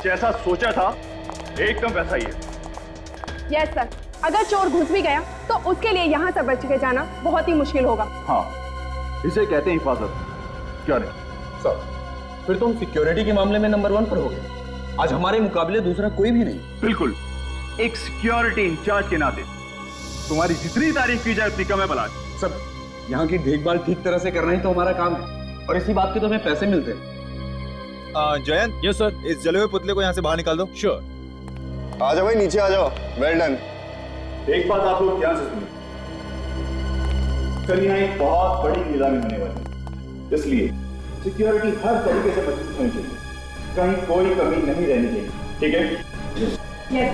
जैसा सोचा था एकदम वैसा ही है। यस सर, अगर चोर घुस भी गया तो उसके लिए यहाँ से बच के जाना बहुत ही मुश्किल होगा। हाँ, इसे कहते हैं हिफाजत। क्या नहीं सर, फिर तुम सिक्योरिटी के मामले में नंबर 1 पर हो गए। आज हमारे मुकाबले दूसरा कोई भी नहीं। बिल्कुल, एक सिक्योरिटी इंचार्ज के नाते तुम्हारी जितनी तारीफ की जाए उतनी कम है बलाज। सब यहाँ की देखभाल ठीक तरह से करना ही तो हमारा काम है, और इसी बात के तो हमें पैसे मिलते हैं। जयंत, यस सर, इस जले हुए पुतले को यहाँ से बाहर निकाल दो। श्योर। आ जाओ भाई, नीचे आ जाओ। Well done. एक बात आप लोग ध्यान से सुनिए, कल यहाँ एक बहुत बड़ी नीलामी होने वाली है, इसलिए सिक्योरिटी हर तरीके से मजबूत होनी चाहिए, कहीं कोई कमी नहीं रहनी चाहिए। ठीक है? Yes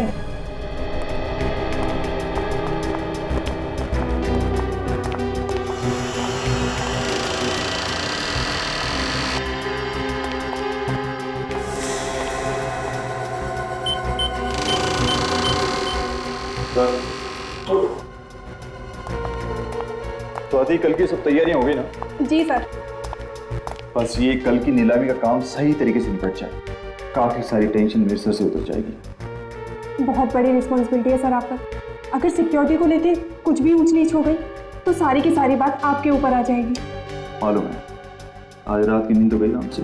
sir. तो आती कल की सब तैयारियां हो गई ना? जी सर। बस ये कल की नीलामी का काम सही तरीके से निपट जाए, काफी सारी टेंशन मेरे सर से उतर जाएगी। बहुत बड़ी रिस्पॉन्सिबिलिटी है सर आप पर। अगर सिक्योरिटी को लेके कुछ भी ऊंच नीच हो गई तो सारी की सारी बात आपके ऊपर आ जाएगी। मालूम है, आज रात की नींद तो गई ना हमसे।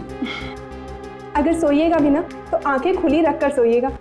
अगर सोइएगा भी ना तो आंखें खुली रखकर सोइएगा।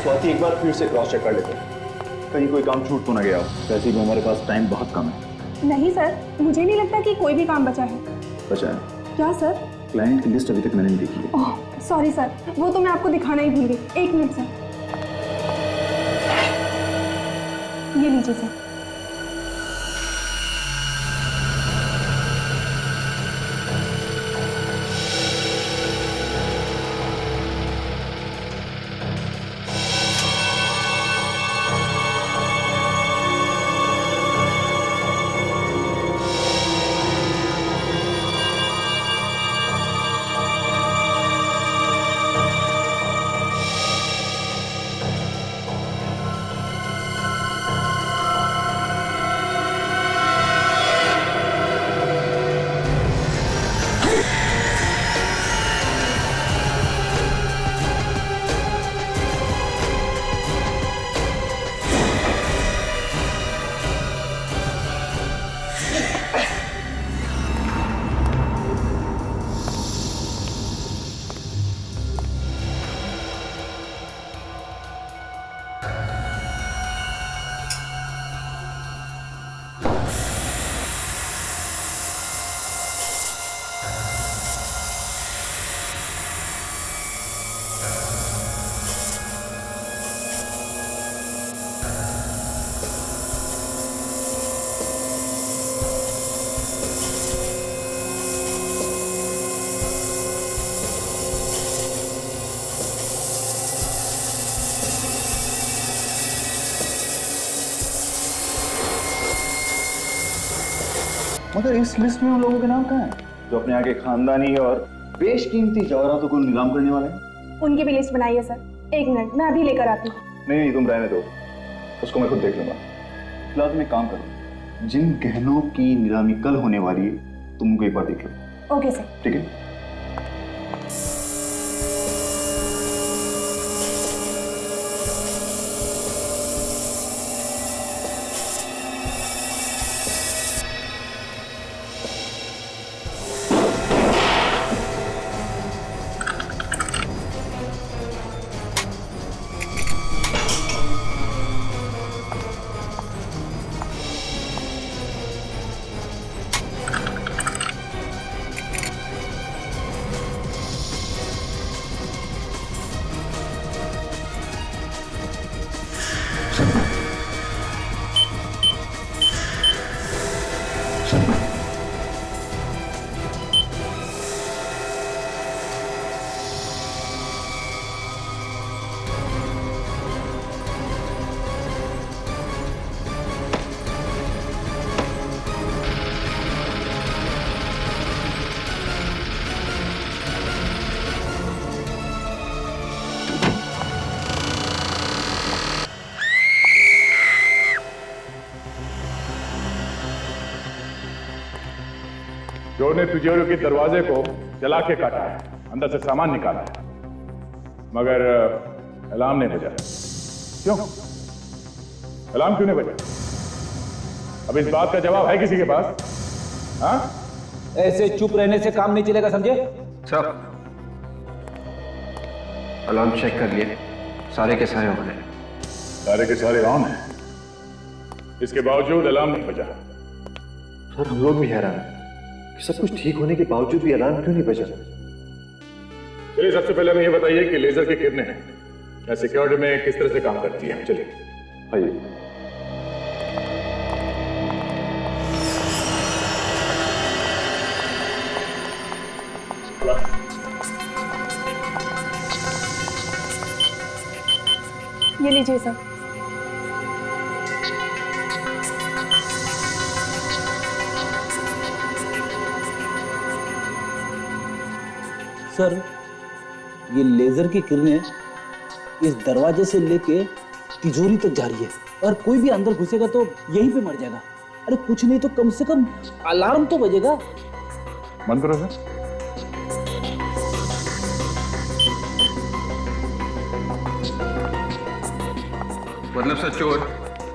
स्वाति, एक बार फिर से क्रॉस चेक कर लेते हैं, कहीं कोई काम छूट तो ना गया हो। वैसे भी हमारे पास टाइम बहुत कम है। नहीं सर, मुझे नहीं लगता कि कोई भी काम बचा है। बचा है? क्या सर? क्लाइंट की लिस्ट अभी तक मैंने नहीं देखी है। ओह सॉरी सर, वो तो मैं आपको दिखाना ही भूल गई। 1 मिनट सर, ये लीजिए सर। मगर इस लिस्ट में उन लोगों के नाम कहाँ हैं जो अपने आगे खानदानी और बेशकीमती जवाहरातों को नीलाम करने वाले हैं? उनकी भी लिस्ट बनाइए सर। एक मिनट, मैं अभी लेकर आती हूँ। नहीं, तुम रहने दो, उसको मैं खुद देख लूंगा। फिलहाल तुम एक काम करो, जिन गहनों की नीलामी कल होने वाली है तुम उनको एक बार देख लो। Okay sir. ठीक है। चोर ने तिजोरी के दरवाजे को जला के काटा है, अंदर से सामान निकाला है, मगर अलार्म नहीं बजा। क्यों? अलार्म क्यों नहीं बजा? अब इस बात का जवाब है किसी के पास? हाँ? ऐसे चुप रहने से काम नहीं चलेगा, समझे? सर, अलार्म चेक कर लिए, सारे के सारे ऑन है। सारे के सारे ऑन है, इसके बावजूद अलार्म नहीं बजा। सर, हम लोग भी हैरान हैं कि सब कुछ ठीक होने के बावजूद भी अलार्म क्यों नहीं बजा। चलिए, सबसे पहले हमें ये बताइए कि लेजर की किरणें या सिक्योरिटी में किस तरह से काम करती है। चलिए आइए। ये लीजिए सर। सर, ये लेजर की किरणें इस दरवाजे से लेके तिजोरी तक जा रही है और कोई भी अंदर घुसेगा तो यहीं पे मर जाएगा। अरे कुछ नहीं तो कम से कम अलार्म तो बजेगा। बंद करो सर। मतलब सर, चोर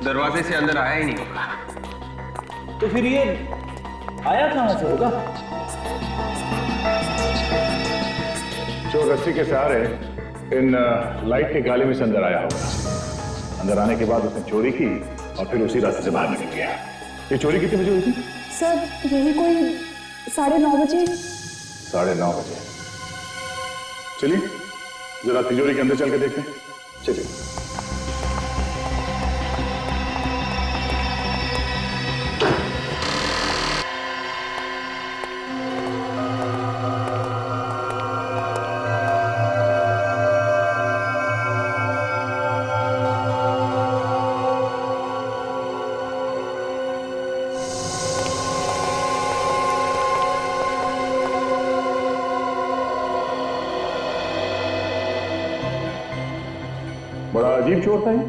दरवाजे से अंदर आया ही नहीं होगा। तो फिर ये आया कहां से होगा? चोर रस्सी के सहारे इन लाइट के गाली में से अंदर आया होगा। अंदर आने के बाद उसने चोरी की और फिर उसी रास्ते से बाहर निकल गया। ये चोरी कितने बजे हुई थी? सर, यही कोई 9:30 बजे। 9:30 बजे। चलिए जरा तिजोरी के अंदर चल के देखते हैं। चलिए। बड़ा अजीब चोर था ये।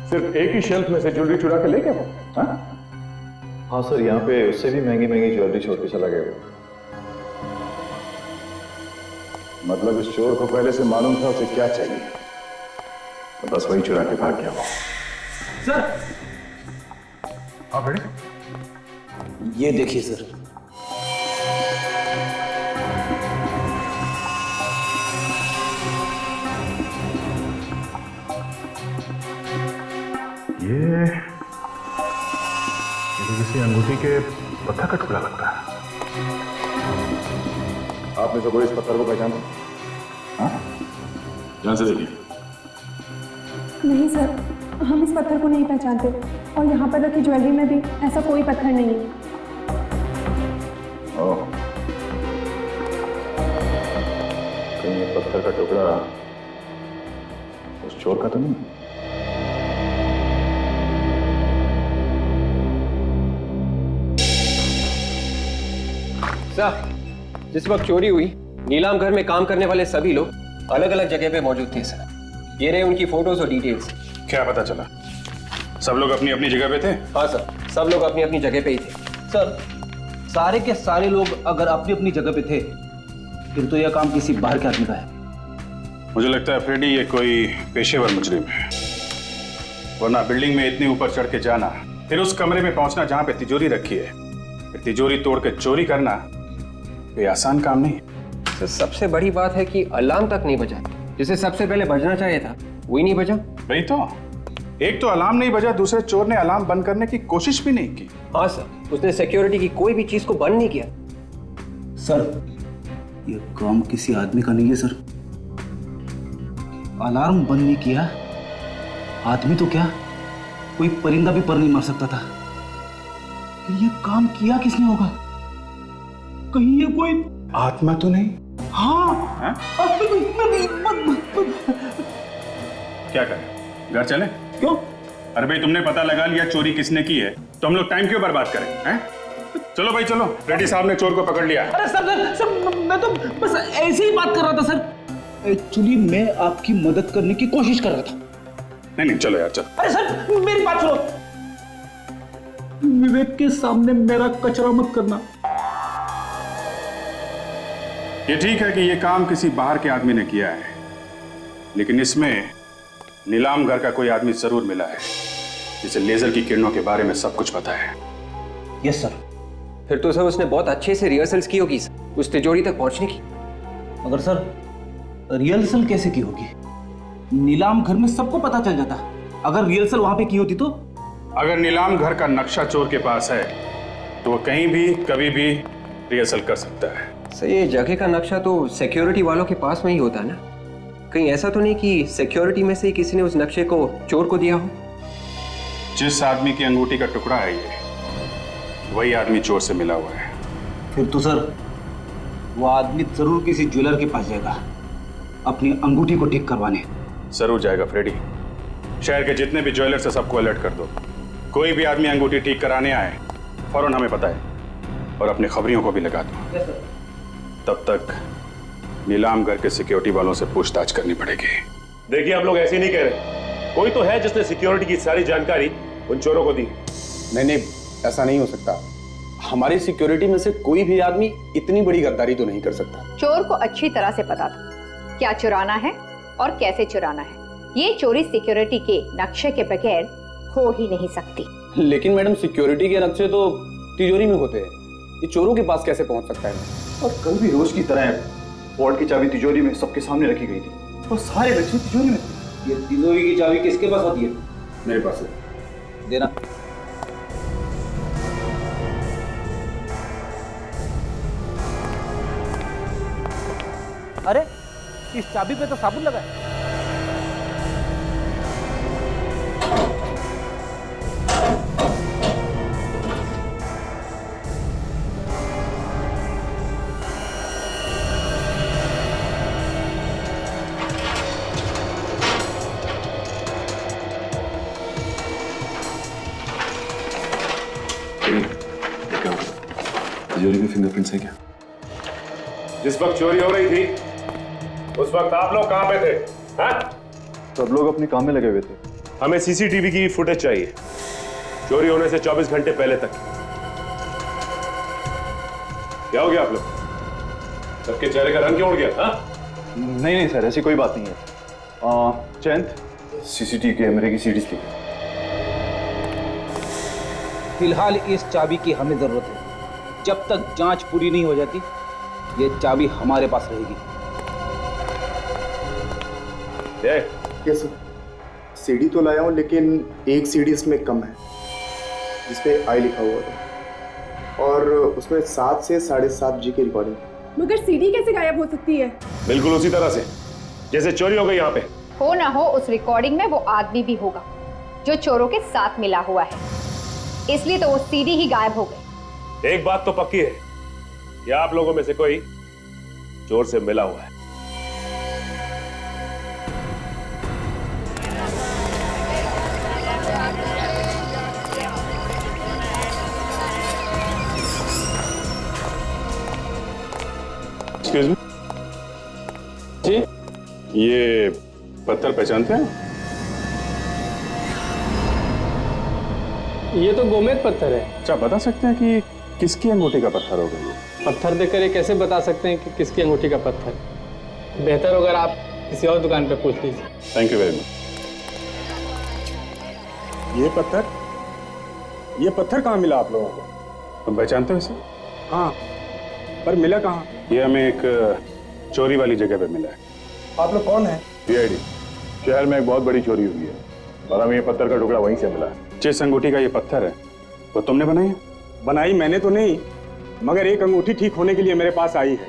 सिर्फ एक ही शेल्फ में से ज्वेलरी चुरा के ले गया वो। हाँ सर, यहाँ पे उससे भी महंगी महंगी ज्वेलरी छोड़ के चला गया। मतलब इस चोर को पहले से मालूम था उसे क्या चाहिए, तो बस वही चुरा के भाग गया वो। सर, हाँ बेटे, ये देखिए सर। ये तो किसी अंगूठी के पत्थर का टुकड़ा लगता है। आपने से कोई इस पत्थर को पहचाना? हाँ, ध्यान से देखिए। नहीं सर, हम इस पत्थर को नहीं पहचानते और यहाँ पर रखी ज्वेलरी में भी ऐसा कोई पत्थर नहीं है। ओह, कहीं ये पत्थर का टुकड़ा उस चोर का तो नहीं? सर, जिस वक्त चोरी हुई नीलाम घर में काम करने वाले सभी लोग अलग अलग जगह पे मौजूद थे सर। ये रहे उनकी फोटोज और डिटेल्स। क्या पता चला? सब लोग अपनी अपनी जगह पे थे? हाँ सर, सब लोग अपनी अपनी जगह पे ही थे। सर, सारे के सारे लोग अगर अपनी अपनी जगह पे थे फिर तो यह काम किसी बाहर के आदमी का है। मुझे लगता है फ्रेडी ये कोई पेशेवर मुजरिम है, वरना बिल्डिंग में इतनी ऊपर चढ़ के जाना, फिर उस कमरे में पहुंचना जहां पे तिजोरी रखी है, फिर तिजोरी तोड़ के चोरी करना कोई आसान काम नहीं है। सर, सबसे बड़ी बात है कि अलार्म तक नहीं बजा। जिसे सबसे पहले बजना चाहिए था वही नहीं बजा। वही तो, एक तो अलार्म नहीं बजा, दूसरे चोर ने अलार्म बंद करने की कोशिश भी नहीं की। हाँ सर, उसने सिक्योरिटी की कोई भी चीज को बंद नहीं किया। सर, यह काम किसी आदमी का नहीं है सर। अलार्म बंद नहीं किया, आदमी तो क्या कोई परिंदा भी पर नहीं मार सकता था। फिर यह काम किया किसने होगा? कहीं ये कोई आत्मा तो नहीं? हाँ, क्या करें, घर चले? क्यों? अरे भाई, तुमने पता लगा लिया चोरी किसने की है, तो हम लोग टाइम क्यों बर्बाद करें? हैं? चलो भाई चलो, रेड्डी साहब ने चोर को पकड़ लिया। अरे सर, मैं तो बस ऐसे ही बात कर रहा था सर। एक्चुअली मैं आपकी मदद करने की कोशिश कर रहा था। नहीं चलो यार, चलो। अरे सर, मेरी बात सुनो। विवेक के सामने मेरा कचरा मत करना। ये ठीक है कि ये काम किसी बाहर के आदमी ने किया है, लेकिन इसमें नीलाम घर का कोई आदमी जरूर मिला है जिसे लेजर की किरणों के बारे में सब कुछ पता है। Yes sir. फिर तो सर उसने बहुत अच्छे से रिहर्सल्स की होगी उस तिजोरी तक पहुंचने की। मगर सर, रिहर्सल कैसे की होगी? नीलाम घर में सबको पता चल जाता। अगर रिहर्सल वहां पे की होती तो? अगर नीलाम घर का नक्शा चोर के पास है तो वो कहीं भी कभी भी रिहर्सल कर सकता है। सर, ये जगह का नक्शा तो सिक्योरिटी वालों के पास में ही होता है ना? कहीं ऐसा तो नहीं कि सिक्योरिटी में से ही किसी ने उस नक्शे को चोर को दिया हो? जिस आदमी की अंगूठी का टुकड़ा है ये, वही आदमी चोर से मिला हुआ है। फिर तो सर वो आदमी जरूर किसी ज्वेलर के पास जाएगा अपनी अंगूठी को ठीक करवाने। जरूर जाएगा फ्रेडी। शहर के जितने भी ज्वेलर से सबको अलर्ट कर दो। कोई भी आदमी अंगूठी ठीक कराने आए फौरन हमें बताए और अपने खबरियों को भी लगा दो। तब तक नीलाम घर के सिक्योरिटी वालों से पूछताछ करनी पड़ेगी। देखिए, हम लोग ऐसे नहीं कह रहे। कोई तो है जिसने सिक्योरिटी की सारी जानकारी उन चोरों को दी। नहीं, ऐसा नहीं हो सकता। हमारी सिक्योरिटी में से कोई भी आदमी इतनी बड़ी गद्दारी तो नहीं कर सकता। चोर को अच्छी तरह से पता था क्या चुराना है और कैसे चुराना है। ये चोरी सिक्योरिटी के नक्शे के बगैर हो ही नहीं सकती। लेकिन मैडम, सिक्योरिटी के नक्शे तो तिजोरी में होते हैं, ये चोरों के पास कैसे पहुंच सकता है? और कल भी रोज की तरह वॉल्ट की चाबी तिजोरी में सबके सामने रखी गई थी और सारे बच्चे तिजोरी में थे। ये तिजोरी की चाबी किसके पास होती है? मेरे पास है। देना। अरे, इस चाबी पे तो साबुन लगा है। तिजोरी में फिंगरप्रिंट्स है क्या? जिस वक्त चोरी हो रही थी उस वक्त आप लोग कहां पे थे? हाँ? सब लोग अपने काम में लगे हुए थे। हमें सीसीटीवी की फुटेज चाहिए चोरी होने से 24 घंटे पहले तक। क्या हो गया आप लोग? सबके चेहरे का रंग क्यों उड़ गया? हाँ? नहीं सर, ऐसी कोई बात नहीं है। चैंद, सीसीटीवी कैमरे की सीडीज ली। फिलहाल इस चाबी की हमें जरूरत है। जब तक जांच पूरी नहीं हो जाती ये चाबी हमारे पास रहेगी। यस सर, सीडी तो लाया हूँ लेकिन एक सीडी इसमें कम है जिसपे आई लिखा हुआ है और उसमें 7 से 7.5 जी की रिकॉर्डिंग। मगर सीडी कैसे गायब हो सकती है? बिल्कुल उसी तरह से जैसे चोरी हो गई यहाँ पे। हो ना हो, उस रिकॉर्डिंग में वो आदमी भी होगा जो चोरों के साथ मिला हुआ है, इसलिए तो वो सीडी ही गायब हो गई। एक बात तो पक्की है, या आप लोगों में से कोई चोर से मिला हुआ है। एक्सक्यूज मी जी, ये पत्थर पहचानते हैं? ये तो गोमेद पत्थर है। अच्छा, बता सकते हैं कि किसकी अंगूठी का पत्थर होगा ये? पत्थर देखकर ये कैसे बता सकते हैं कि किसकी अंगूठी का पत्थर? बेहतर होगा आप किसी और दुकान पे पूछ लीजिए। Thank you very much. ये पत्थर कहाँ मिला आप लोगों को? तुम पहचानते हो इसे? हाँ, पर मिला कहाँ? ये हमें एक चोरी वाली जगह पे मिला है। आप लोग कौन हैं? सीआईडी। शहर में एक बहुत बड़ी चोरी हुई है और हमें ये पत्थर का टुकड़ा वहीं से मिला है। जिस अंगूठी का ये पत्थर है वो तुमने बनाई है? बनाई मैंने तो नहीं, मगर एक अंगूठी ठीक होने के लिए मेरे पास आई है।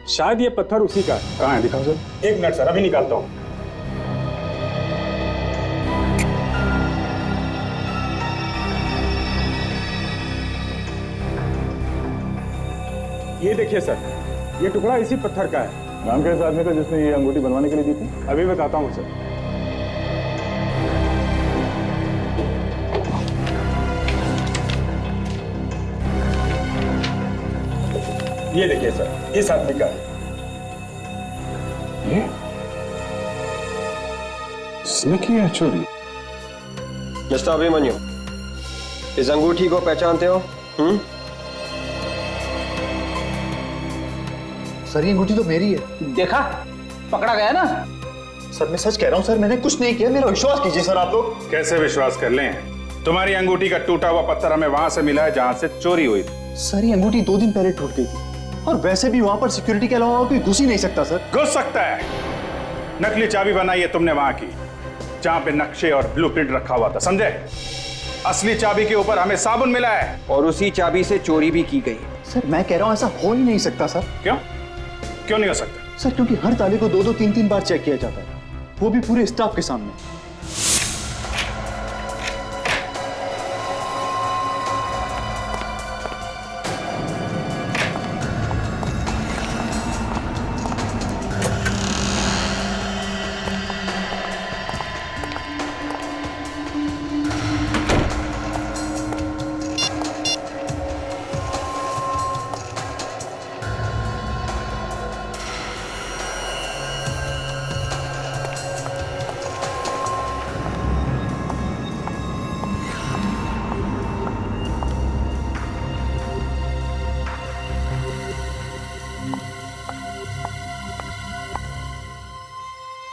शायद ये पत्थर उसी का है। कहाँ है, दिखाओ सर। एक मिनट सर, अभी निकालता हूँ। ये देखिए सर, ये टुकड़ा इसी पत्थर का है। नाम क्या है आदमी का जिसने ये अंगूठी बनवाने के लिए दी थी? अभी बताता हूँ सर। ये देखिए सर, इस आदमी का है। ये इसने की है चोरी? मिस्टर अभिमन्यु, इस अंगूठी को पहचानते हो? सर ये अंगूठी तो मेरी है। देखा, पकड़ा गया ना। सर मैं सच कह रहा हूँ सर, मैंने कुछ नहीं किया, मेरा विश्वास कीजिए सर आप लोग। कैसे विश्वास कर लें? तुम्हारी अंगूठी का टूटा हुआ पत्थर हमें वहां से मिला है जहां से चोरी हुई थी। सर ये अंगूठी 2 दिन पहले टूट गई थी और वैसे भी वहां पर सिक्योरिटी के अलावा कोई घुस ही नहीं सकता सर। घुस सकता है। नकली चाबी बनाई है तुमने वहां की, जहां पे नक्शे और ब्लूप्रिंट रखा हुआ था, समझे? असली चाबी के ऊपर हमें साबुन मिला है और उसी चाबी से चोरी भी की गई। सर मैं कह रहा हूँ ऐसा हो ही नहीं सकता सर। क्यों नहीं हो सकता? सर क्योंकि हर ताले को 2-2, 3-3 बार चेक किया जाता है, वो भी पूरे स्टाफ के सामने।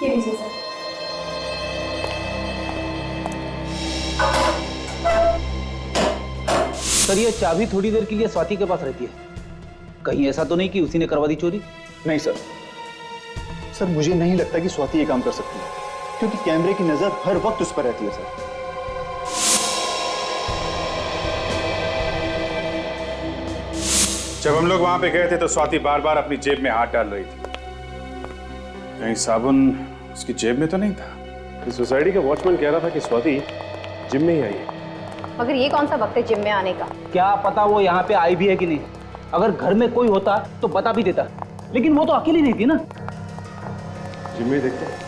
ये लीजिए सर। सर ये चाबी थोड़ी देर के लिए स्वाति के पास रहती है। कहीं ऐसा तो नहीं कि उसी ने करवा दी चोरी? नहीं सर, सर मुझे नहीं लगता कि स्वाति ये काम कर सकती है, क्योंकि कैमरे की नजर हर वक्त उस पर रहती है सर। जब हम लोग वहां पे गए थे तो स्वाति बार बार अपनी जेब में हाथ डाल रही थी। कहीं साबुन उसकी जेब में तो नहीं था? सोसाइटी का वॉचमैन कह रहा था कि स्वाति जिम में ही आई है। मगर ये कौन सा वक्त है जिम में आने का? क्या पता वो यहाँ पे आई भी है कि नहीं। अगर घर में कोई होता तो बता भी देता, लेकिन वो तो अकेली नहीं थी ना। जिम में देखते हैं।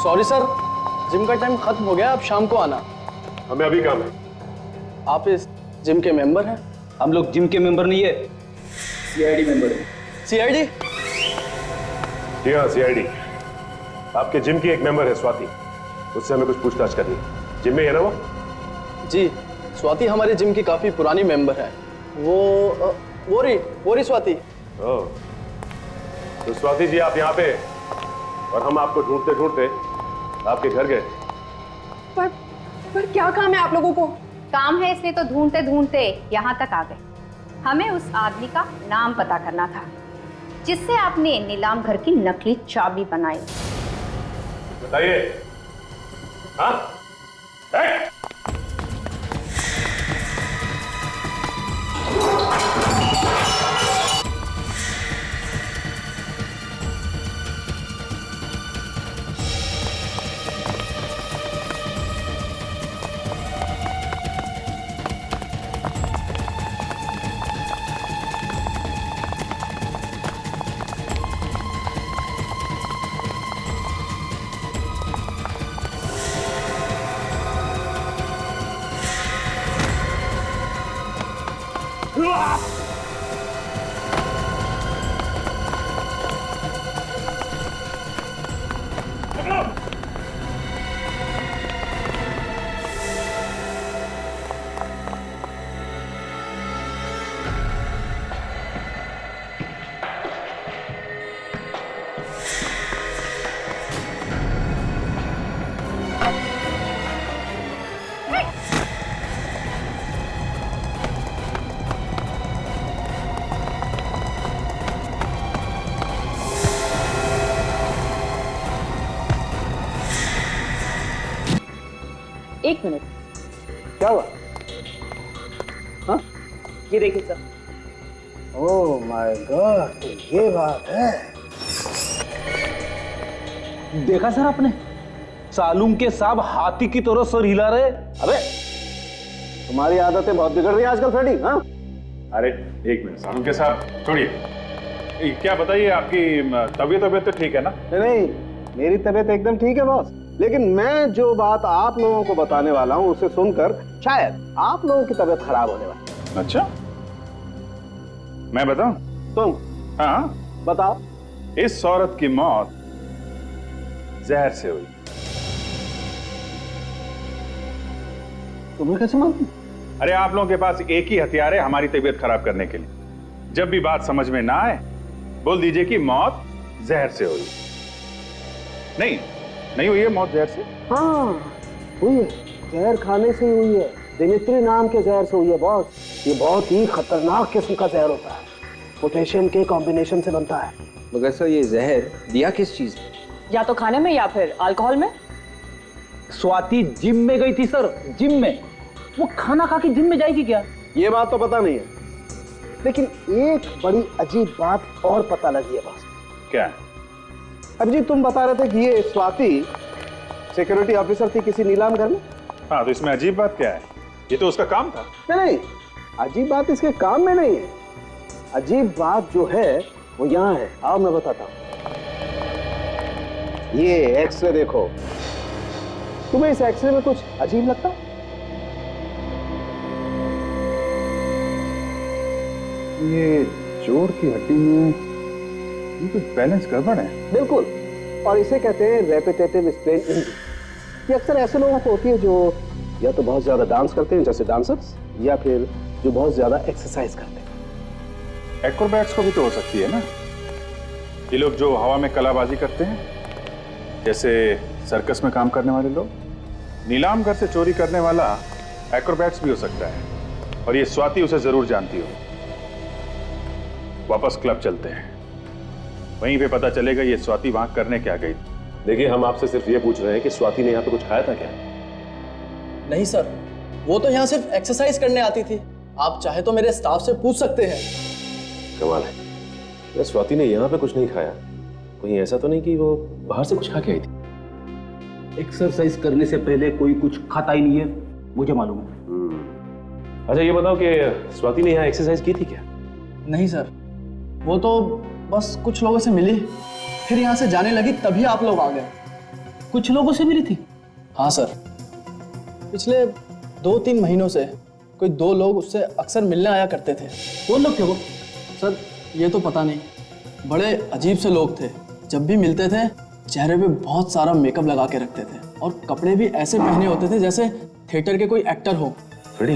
सॉरी सर, जिम का टाइम खत्म हो गया, आप शाम को आना। हमें अभी काम है। आप इस जिम के मेंबर हैं? हम लोग जिम के मेंबर नहीं है, सीआईडी मेंबर है। सीआईडी? जी हाँ, सीआईडी। आपके जिम की एक मेंबर है स्वाति, उससे हमें कुछ पूछताछ करनी है। जिम में है ना वो? जी, स्वाति हमारे जिम की काफी पुरानी मेंबर है। वो रही स्वाति। ओह, तो स्वाति जी आप यहाँ पे और हम आपको ढूंढते ढूंढते आपके घर गए। पर क्या काम है आप लोगों को? काम है इसलिए तो ढूंढते ढूंढते यहाँ तक आ गए। हमें उस आदमी का नाम पता करना था जिससे आपने नीलाम घर की नकली चाबी बनाई। बताइए। हाँ? एक मिनट, क्या हुआ? हाँ, ये देखिए सर। ओह माय गॉड, तो ये बात है। देखा सर आपने, सालूम के साहब हाथी की तरह सर हिला रहे। अबे तुम्हारी आदतें बहुत बिगड़ रही है आजकल फ्रेडी। हाँ, अरे एक मिनट सालूम के साहब छोड़िए, क्या बताइए, आपकी तबीयत तो ठीक है ना? नहीं, मेरी तबीयत एकदम ठीक है बॉस, लेकिन मैं जो बात आप लोगों को बताने वाला हूँ उसे सुनकर शायद आप लोगों की तबीयत खराब होने वाली है। अच्छा, मैं बताऊं? तुम? हाँ बताओ। इस औरत की मौत जहर से हुई। तुम्हें कैसे मालूम? अरे आप लोगों के पास एक ही हथियार है हमारी तबीयत खराब करने के लिए। जब भी बात समझ में ना आए बोल दीजिए कि मौत जहर से हुई। नहीं हुई है मौत जहर से? हाँ हुई है, जहर खाने से ही हुई है। दिमित्री नाम के जहर से हुई है बॉस। ये बहुत ही खतरनाक किस्म का जहर होता है, पोटेशियम के कॉम्बिनेशन से बनता है। मगर सर ये जहर दिया किस चीज में? या तो खाने में या फिर अल्कोहल में। स्वाति जिम में गई थी सर, जिम में। वो खाना खा के जिम में जाएगी क्या, ये बात तो पता नहीं है, लेकिन एक बड़ी अजीब बात और पता लगी है बॉस। क्या? अब जी तुम बता रहे थे कि ये स्वाति सिक्योरिटी ऑफिसर थी किसी नीलाम घर में। हाँ, तो इसमें अजीब बात क्या है? ये तो उसका काम था। नहीं, अजीब बात इसके काम में नहीं है। अजीब बात जो है वो यहाँ है। आओ मैं बताता हूँ। ये एक्सरे देखो। तुम्हें इस एक्सरे में कुछ अजीब लगता? ये जोड़ की हड्डी में ये कुछ बैलेंस गड़बड़ है। बिल्कुल, और इसे कहते हैं रेपिटेटिव स्ट्रेन इंजरी। ये अक्सर ऐसे लोगों को होती है जो या तो बहुत ज्यादा डांस करते हैं जैसे डांसर्स, या फिर जो बहुत ज्यादा एक्सरसाइज करते हैं। एक्रोबैट्स को भी तो हो सकती है ना? ये लोग जो हवा में कलाबाजी करते हैं, जैसे सर्कस में काम करने वाले लोग। नीलाम घर से चोरी करने वाला एक्रोबैट्स भी हो सकता है, और ये स्वाति उसे जरूर जानती हो। वापस क्लब चलते हैं, वहीं पे पता चलेगा ये स्वाति वहां करने क्या गई। देखिए, हम आपसे सिर्फ ये पूछ रहे हैं कि स्वाति ने यहाँ पे कुछ खाया था क्या? नहीं सर, वो तो यहाँ सिर्फ एक्सरसाइज करने आती थी। आप चाहे तो मेरे स्टाफ से पूछ सकते हैं। कमाल है, ये स्वाति ने यहाँ पे कुछ नहीं खाया। कहीं ऐसा तो नहीं कि वो बाहर से कुछ खा के आई थी? एक्सरसाइज करने से पहले कोई कुछ खाता ही नहीं है, मुझे मालूम है। अच्छा ये बताओ कि स्वाति ने यहाँ एक्सरसाइज की थी क्या? नहीं सर, वो तो बस कुछ लोगों से मिली, फिर यहाँ से जाने लगी, तभी आप लोग आ गए। कुछ लोगों से मिली थी? हाँ सर, पिछले 2-3 महीनों से कोई 2 लोग उससे अक्सर मिलने आया करते थे। कौन लोग थे वो? सर ये तो पता नहीं, बड़े अजीब से लोग थे। जब भी मिलते थे चेहरे पे बहुत सारा मेकअप लगा के रखते थे, और कपड़े भी ऐसे पहने होते थे जैसे थिएटर के कोई एक्टर हो। फ्रेडी,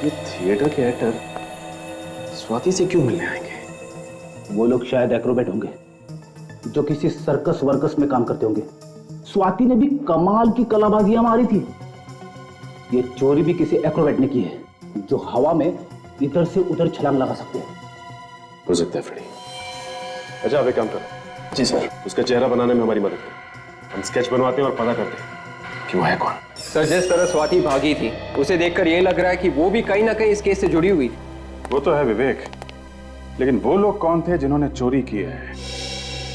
ये थिएटर के एक्टर स्वाति से क्यों मिलने आएंगे? वो लोग शायद एक्रोबैट होंगे जो किसी सर्कस वर्कस में काम करते होंगे। स्वाति ने भी कमाल की कलाबाजियां मारी थी। ये चोरी भी किसी एक्रोबैट ने की है जो हवा में इधर से उधर छलांग लगा सकते हैं। हो सकता है फ्रेडी। अच्छा आप एक काम करो। जी सर। उसका चेहरा बनाने में हमारी मदद करो। हम स्केच बनवाते हैं और पता करते हैं कि वो है कौन। सर जिस तरह स्वाति भागी थी उसे देखकर यह लग रहा है कि वो भी कहीं ना कहीं इस केस से जुड़ी हुई थी। वो तो है विवेक, लेकिन वो लोग कौन थे जिन्होंने चोरी की है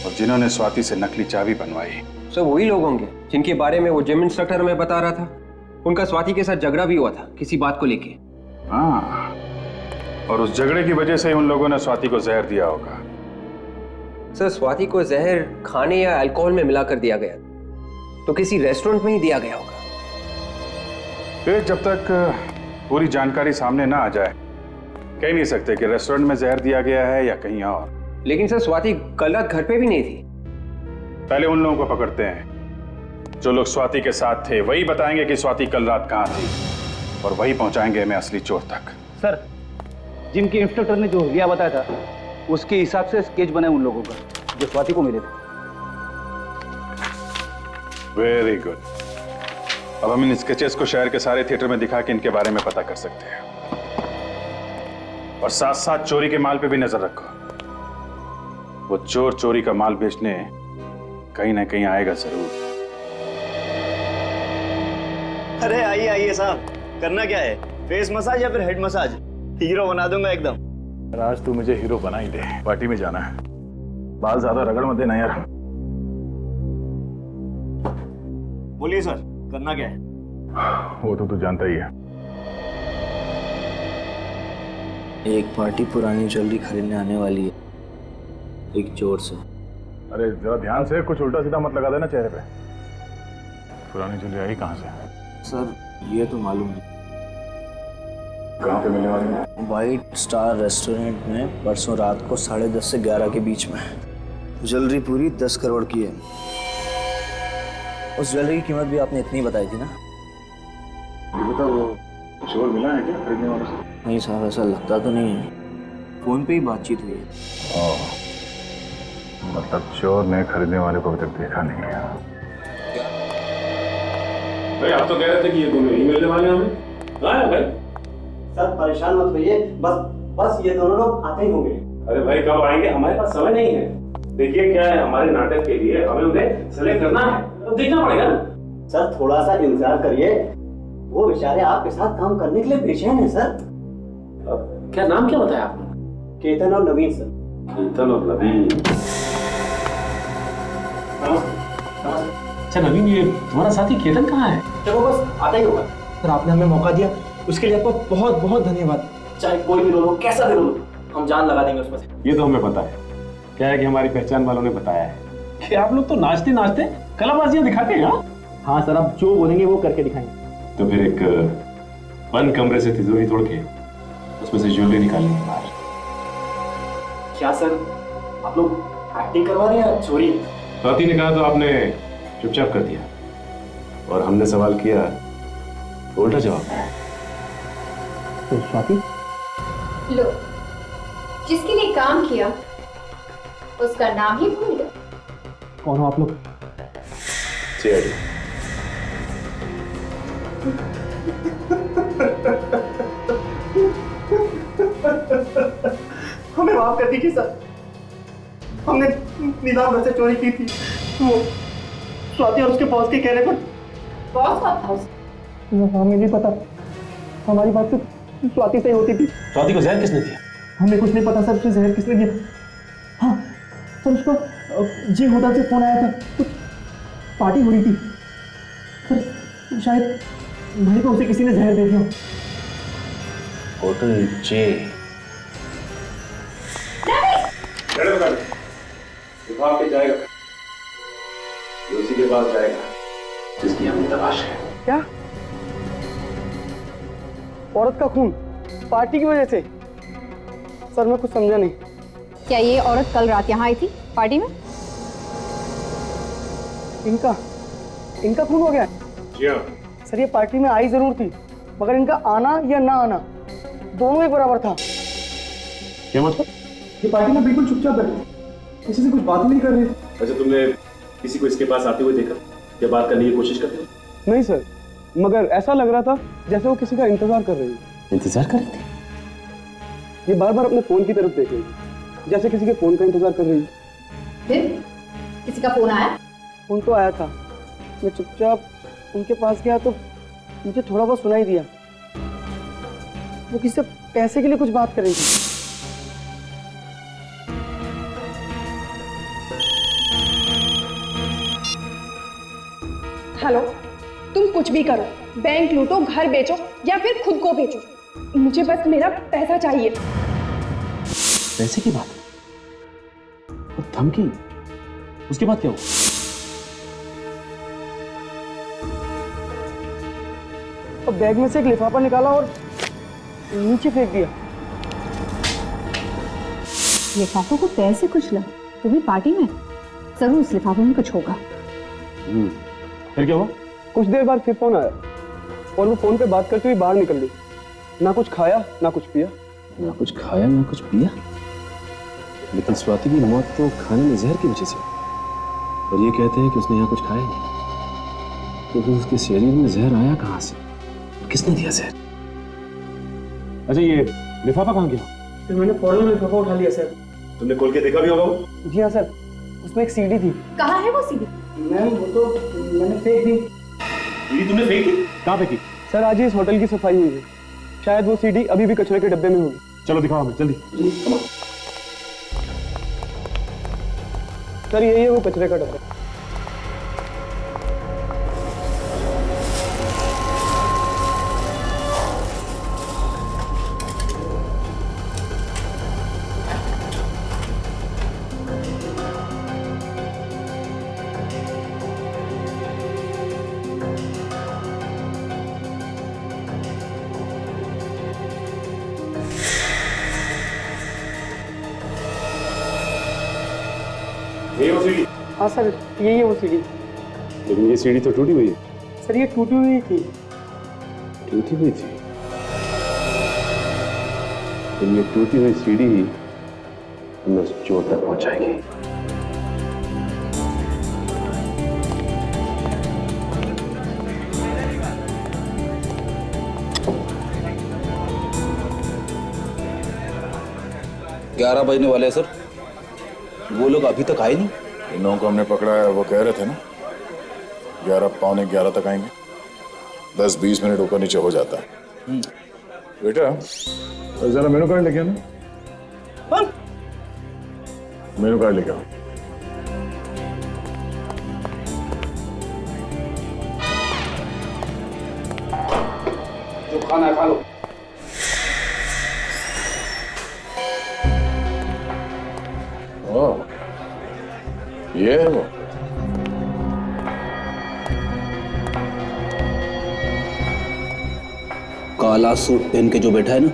और जिन्होंने स्वाति से नकली चाबी बनवाई? सर वही लोग होंगे जिनके बारे में वो जिम इंस्ट्रक्टर में बता रहा था। उनका स्वाति के साथ झगड़ा भी हुआ था किसी बात को लेके। हाँ, और उस झगड़े की वजह से उन लोगों ने स्वाति को जहर दिया होगा। सर स्वाति को जहर खाने या अल्कोहल में मिलाकर दिया गया तो किसी रेस्टोरेंट में ही दिया गया होगा। फिर जब तक पूरी जानकारी सामने ना आ जाए कह नहीं सकते कि रेस्टोरेंट में जहर दिया गया है या कहीं और। लेकिन सर स्वाति कल रात घर पे भी नहीं थी। पहले उन लोगों को पकड़ते हैं जो लोग स्वाति के साथ थे, वही बताएंगे कि स्वाति कल रात कहाँ थी और वही पहुंचाएंगे हमें असली चोर तक। सर जिम के इंस्ट्रक्टर ने जो हुलिया बताया था उसके हिसाब से स्केच बने उन लोगों का जो स्वाति को मिले थे। Very good. अब हम इन स्केचेस को शहर के सारे थिएटर में दिखा के इनके बारे में पता कर सकते हैं, और साथ साथ चोरी के माल पे भी नजर रखो। वो चोर चोरी का माल बेचने कहीं ना कहीं आएगा जरूर। अरे आइए आइए साहब, करना क्या है? फेस मसाज या फिर हेड मसाज? हीरो बना दूंगा एकदम। आज तू मुझे हीरो बना ही दे, पार्टी में जाना है। बाल ज्यादा रगड़ मत देना यार। बोलिए सर, करना क्या है? वो तो तू जानता ही है। एक पार्टी पुरानी ज्वेलरी खरीदने आने वाली है, एक चोर से। अरे जरा ध्यान से, कुछ उल्टा सीधा मत लगा देना चेहरे पे। पुरानी ज्वेलरी आई कहाँ से? सर ये तो मालूम है। कहाँ पे मिलने वाली है? वाइट स्टार रेस्टोरेंट में परसों रात को 10:30 से 11 के बीच में। ज्वेलरी पूरी 10 करोड़ की है। उस ज्वेलरी की कीमत भी आपने इतनी बताई थी ना? ये बता, वो चोर मिला है क्या खरीदने वालों से? नहीं साहब, ऐसा लगता तो नहीं है। फोन पे ही बातचीत हुई है। मतलब चोर ने खरीदने वाले को अभी तक देखा नहीं है। भाई आप तो कह रहे थे कि ये दोनों ही मिलने वाले हैं हमें। कहाँ है भाई? सर परेशान मत होइए, बस ये दोनों लोग आते ही होंगे। अरे भाई कब आएंगे? हमारे पास समय नहीं है। देखिए क्या है, हमारे नाटक के लिए हमें उन्हें सेलेक्ट करना है, तो देखना पड़ेगा ना। सर थोड़ा सा इंतजार करिए, वो बेचारे आपके साथ काम करने के लिए बेचैन है सर। क्या नाम क्या बताया आपने? केतन और नवीन सर। केतन और नवीन। अच्छा नवीन, ये तुम्हारा साथी केतन कहाँ है? चलो बस आता ही होगा। सर आपने हमें मौका दिया, उसके लिए आपको बहुत बहुत धन्यवाद। चाहे कोई भी रोल हो, कैसा भी रोल हो, हम जान लगा देंगे उसमें से। ये तो हमें पता है। क्या है कि हमारी पहचान वालों ने बताया है कि आप लोग तो नाचते नाचते कलाबाजियां दिखाते हैं। हाँ सर, आप जो बोलेंगे वो करके दिखाएंगे। तो फिर एक बंद कमरे से तिजोरी तोड़ के उसमें से ज्वेलरी निकालेंगे बाहर। क्या सर, आप लोग एक्टिंग करवा रहे हैं या चोरी? स्वाति ने कहा तो आपने चुपचाप कर दिया, और हमने सवाल किया तो उल्टा जवाब दिया। तो स्वाति, लो, जिसके लिए काम किया उसका नाम ही भूल गए। कौन हो आप लोग? सीआईडी। हमें माफ कर दीजिए सर, हमने नीलाम घर से चोरी की थी। वो स्वाति और उसके बॉस के कहने पर। बॉस कौन था उसका? हमें नहीं पता, हमारी बात सिर्फ स्वाति से ही होती थी। स्वाति को जहर किसने दिया? हमें कुछ नहीं पता सर, उसने जहर किसने दिया। हाँ सर, उसको जी होटल से फोन आया था, कुछ पार्टी हो रही थी सर, शायद भाई को उसे किसी ने जहर दे दिया। होटल जे। विभाग पे जाएगा, ये उसी के पास जाएगा जिसकी हमें तलाश है। क्या? औरत का खून पार्टी की वजह से? सर मैं कुछ समझा नहीं। क्या ये औरत कल रात यहाँ आई थी पार्टी में? इनका खून हो गया? जी हाँ सर, ये पार्टी में आई जरूर थी, मगर इनका आना या ना आना दोनों ही बराबर था। क्या मतलब? ये पार्टी में बिल्कुल चुपचाप बैठे, किसी से कुछ बात नहीं कर रहे। अच्छा, तुमने किसी को इसके पास आते हुए देखा या बात करने की कोशिश करते? नहीं सर, मगर ऐसा लग रहा था जैसे वो किसी का इंतजार कर रही है। इंतजार कर रही थी? ये बार बार अपने फोन की तरफ देख रही है, जैसे किसी के फोन का इंतजार कर रही है। फिर किसी का फोन आया? फोन तो आया था, मैं चुपचाप उनके पास गया तो मुझे थोड़ा बहुत सुनाई दिया। वो किसी से पैसे के लिए कुछ बात कर रही थी। हेलो, तुम कुछ भी करो, बैंक लूटो, घर बेचो या फिर खुद को बेचो, मुझे बस मेरा पैसा चाहिए। पैसे की बात? और धमकी? उसके बाद क्या हुआ? और बैग में से एक लिफाफा निकाला और नीचे फेंक दिया। लिफाफों को पैसे कुछ लगा, तो भी पार्टी में जरूर उस लिफाफे में कुछ होगा। फिर क्या हुआ? कुछ देर बाद फिर फोन आया और वो फोन पे बात करते हुए बाहर निकल गई। ना कुछ खाया ना कुछ पिया। ना कुछ खाया ना कुछ पिया? लेकिन स्वाति की मौत तो खाने में जहर की वजह से, और ये कहते हैं कि उसने यहाँ कुछ खाया नहीं, तो फिर उसके शरीर में जहर आया कहाँ से? किसने दिया जहर? अच्छा, ये लिफाफा कहाँ गया? फिर मैंने फौरन लिफाफा उठा लिया सर। तुमने खोल के देखा भी होगा? जी हाँ सर, उसमें एक सीडी थी। कहाँ है वो सीडी? मैम वो तो मैंने फेंक दी। सीडी तुमने फेंकी? कहाँ फेंकी? सर आज ही इस होटल की सफाई हुई है, शायद वो सीडी अभी भी कचरे के डब्बे में होगी। चलो दिखाओ हमें जल्दी। सर यही है वो कचरे का डब्बा। ये वो सीडी? हाँ सर यही है वो सीडी। लेकिन ये सीढ़ी तो टूटी हुई है। सर ये टूटी हुई थी। टूटी हुई थी? तो ये टूटी हुई सीढ़ी ही हमें उस चोर तक पहुंचाएगी। ग्यारह बजने वाले हैं सर, वो लोग अभी तक आए नहीं। इन लोगों को हमने पकड़ा है, वो कह रहे थे ना 11 पौने 11 तक आएंगे। 10-20 मिनट ऊपर नीचे हो जाता है। बेटा जरा मेनू कार्ड लेके आना। मेनू कार्ड लेके आओ। जो खाना है खा लो। ओह, ये है वो। काला सूट पहन के जो बैठा है ना,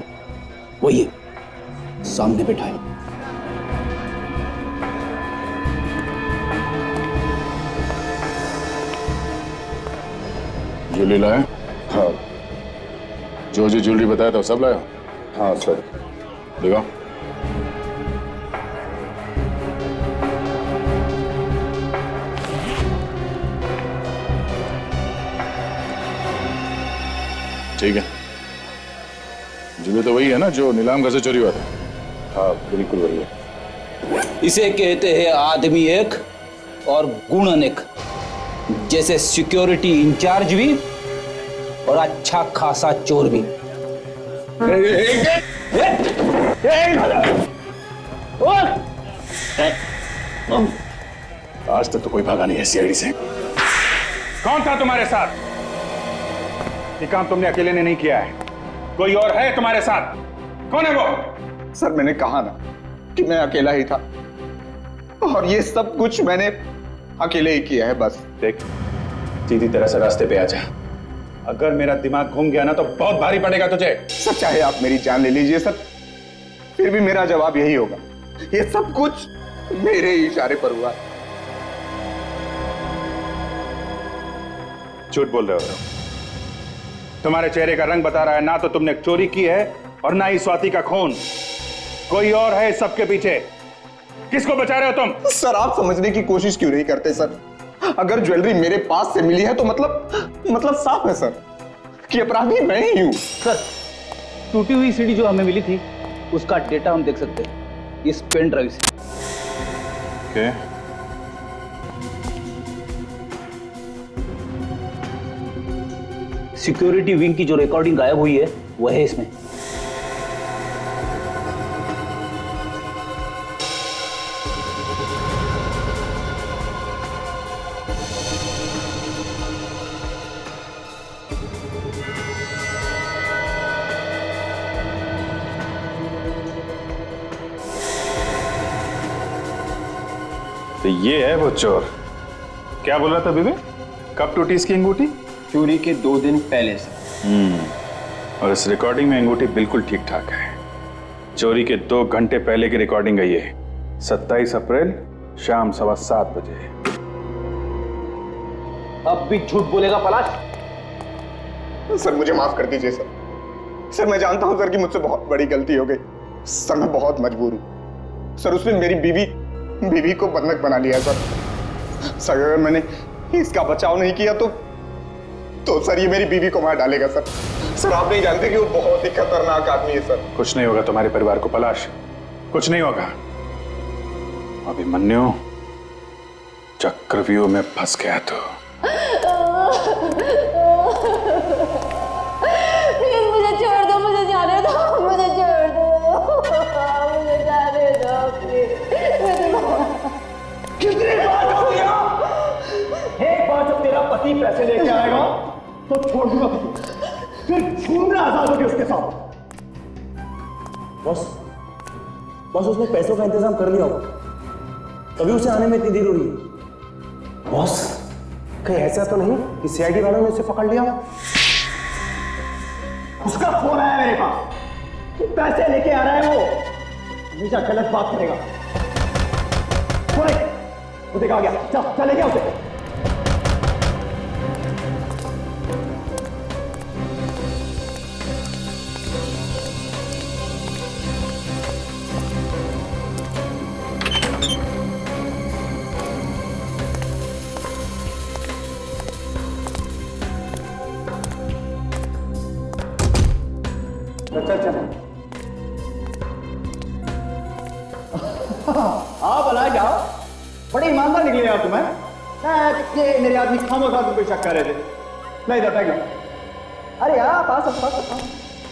वही है, सामने बैठा है। ज्वेलरी लाए? हाँ। जो ज्वेलरी बताया था सब लाया? हाँ सर। दिखाओ। ठीक है, ज्वेलरी तो वही है ना जो नीलाम घर से चोरी हुआ था? हाँ बिल्कुल वही है। इसे कहते हैं आदमी एक और गुण अनेक। जैसे सिक्योरिटी इंचार्ज भी और अच्छा खासा चोर भी। आज तक तो कोई भागा नहीं है सीआईडी से। कौन था तुम्हारे साथ? ये काम तुमने अकेले ने नहीं किया है, कोई और है तुम्हारे साथ? कौन है वो? सर मैंने कहा ना कि मैं अकेला ही था और ये सब कुछ मैंने अकेले ही किया है बस। देख सीधी तरह से रास्ते पे आ जा, अगर मेरा दिमाग घूम गया ना तो बहुत भारी पड़ेगा तुझे। सर चाहे आप मेरी जान ले लीजिए सर, फिर भी मेरा जवाब यही होगा, ये सब कुछ मेरे ही इशारे पर हुआ। झूठ बोल रहे हो, तुम्हारे चेहरे का रंग बता रहा है ना तो तुमने चोरी की है और ना ही स्वाति का खून। कोई और है इस सबके पीछे। किसको बचा रहे हो तुम? सर आप समझने की कोशिश क्यों नहीं करते सर? अगर ज्वेलरी मेरे पास से मिली है तो मतलब साफ है सर कि अपराधी मैं ही हूं। सर टूटी हुई सीढ़ी जो हमें मिली थी उसका डेटा हम देख सकते हैं इस पेन ड्राइव से। Okay. सिक्योरिटी विंग की जो रिकॉर्डिंग गायब हुई है वह है इसमें। तो ये है वो चोर। क्या बोल रहा था बीबी? कब टूटी इसकी अंगूठी? चोरी के 2 दिन पहले से। और इस रिकॉर्डिंग में अंगूठी बिल्कुल ठीक ठाक है। चोरी के 2 घंटे पहले की रिकॉर्डिंग है ये, 27 अप्रैल शाम 7:15 बजे। अब भी झूठ बोलेगा पलाश? सर मुझे माफ कर दीजिए सर। सर मैं जानता हूं सर कि मुझसे बहुत बड़ी गलती हो गई। सर मैं बहुत मजबूर हूं सर। उसने मेरी बीवी को बंधक बना लिया सर। सर अगर मैंने इसका बचाव नहीं किया तो सर ये मेरी बीवी को मार डालेगा सर। सर आप नहीं जानते कि वो बहुत ही खतरनाक आदमी है सर। कुछ नहीं होगा तुम्हारे परिवार को पलाश, कुछ नहीं होगा। अभिमन्यु चक्रव्यूह में फंस गया तो प्लीज मुझे छोड़ दो, मुझे जाने दो, मुझे छोड़ दो, मुझे जाने दो प्लीज। कितनी बार हो गया? एक बार जब तेरा पति पैसे लेके आएगा तो छोड़ दूंगा तुझे, फिर घूमना आजाद होगी उसके साथ। बॉस बॉस उसने पैसों का इंतजाम कर लिया होगा, तभी उसे आने में इतनी देर हो रही है। बॉस कहीं ऐसा तो नहीं कि सीआईडी वालों ने उसे पकड़ लिया? उसका फोन आया मेरे पास, पैसे लेके आ रहा है वो, हमेशा गलत बात करेगा। वो देखा गया, चल लेके आओ उसे। चल हाँ भला जाओ, बड़े ईमानदार निकले यार तुम्हें। ये मेरे आदमी खामों खा तुम पे शक कर रहे थे। नहीं था टाइगर, अरे यार पास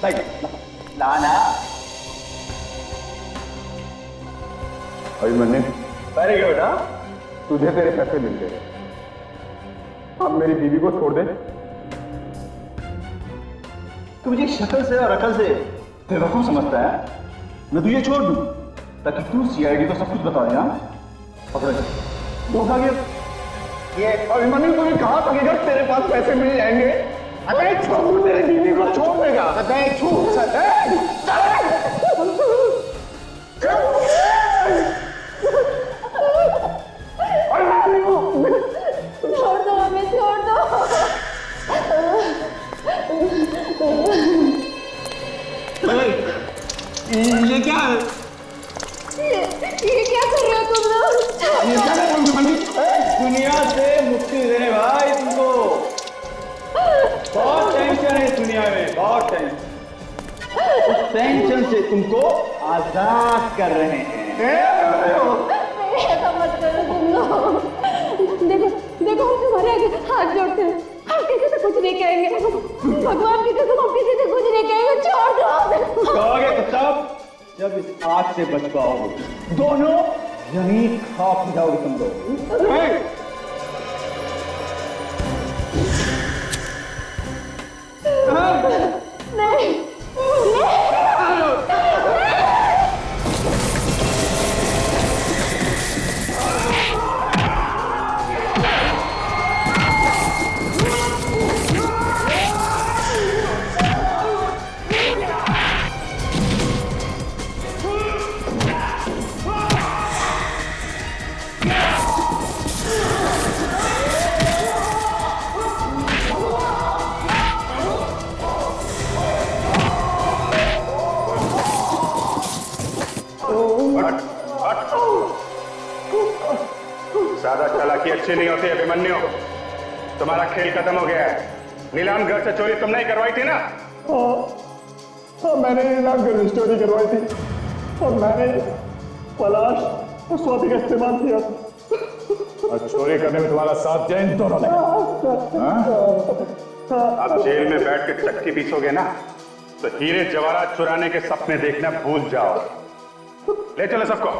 टाइगर लाना। Abhimanyu very good. हाँ तुझे तेरे पैसे मिल गए, अब मेरी बीवी को छोड़ दे। तू मुझे शक्ल से और अकल से बेवकूफ समझता है? मैं तुझे छोड़ दूं ताकि तू सीआईडी को सब कुछ बता दे। पकड़ धोखा गया ये अभिमन्यु, तुम्हें कहा था कि अगर तेरे पास पैसे मिल जाएंगे अगर छोड़ तेरी बीवी को छोड़ देगा। छोड़ दो हमें, छोड़ दो। ये क्या है? ये क्या कर रहे हो तुम लोग? ये क्या कर रहे हो? दुनिया से मुक्ति देने भाई तुमको। बहुत टेंशन है इस दुनिया में, बहुत टेंशन। उस टेंशन से तुमको आजाद कर रहे हैं। ऐसा मत करो तुम लोग। देखो देखो, हम तुम्हारे आगे हाथ जोड़ते हैं, हम किसी से कुछ नहीं कहेंगे। भगवान की कसम, हम किसी से कुछ नहीं कहेंगे। छोड़ दो। कहोगे तो तब जब इस आग से बच पाओगे। दोनों यहीं खाक हो जाओगे तुम लोग। नहीं ज्यादा चालाकी अच्छी नहीं होती अभिमन्यु, तुम्हारा खेल खत्म हो गया है। नीलाम घर से चोरी तुमने ही करवाई थी ना? हाँ मैंने नीलाम घर से चोरी करवाई थी और मैंने पलाश और स्वाति का इस्तेमाल किया था। और चोरी करने में तुम्हारा साथ दिया इन दोनों ने। अब जेल में बैठ के चक्की पीसोगे ना तो हीरे जवाहरात चुराने के सपने देखना भूल जाओ। ले चलो सबको।